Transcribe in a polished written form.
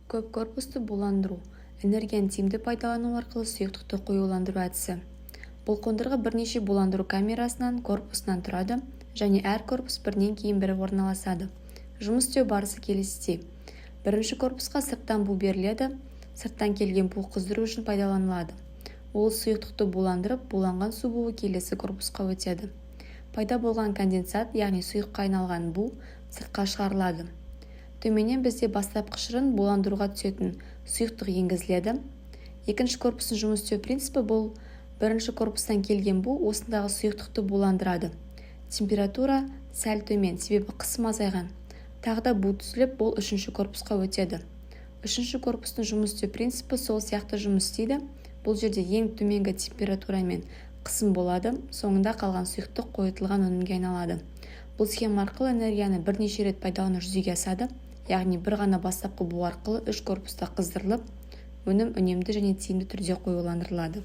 Көп корпусты буландыру. Энергияны тиімді пайдалану арқылы сұйықтықты қоюландыру әдісі. Бұл қондырғы бірнеше буландыру камерасынан, корпусынан тұрады және әр корпус бірінен кейін бірі орналасады. Жұмыс істеу барысы келесідей. Бірінші корпусқа сырттан бу беріледі. Сырттан келген бу қыздыру үшін пайдаланылады. Ол сұйықтықты буландырып, буланған су буы келесі корпусқа өтеді. Пайда болған конденсат, яғни сұйыққа айналған бу сыртқа шығарылады. Төменнен бізде бастапқы шырын буландыруға түсетін сұйықтық енгізіледі. Екінші корпустың жұмыс істеу принципі бұл: бірінші корпустан келген бу осындағы сұйықтықты буландырады. Температура сәл төмен, себебі қысым азайған. Тағы да бу түзіліп, бұл үшінші корпусқа өтеді. Үшінші корпустың жұмыс істеу принципі сол сияқты жұмыс істейді. Бұл жерде ең төменгі температура мен қысым болады, соңында қалған сұйықтық қойытылған өнімге айналады. Бұл схема арқылы энергияны бірнеше рет пайдалану жүзеге асады, яғни бір ғана бастапқы бу арқылы үш корпуста қыздырылып, өнім үнемді және тиімді түрде қоюландырылады.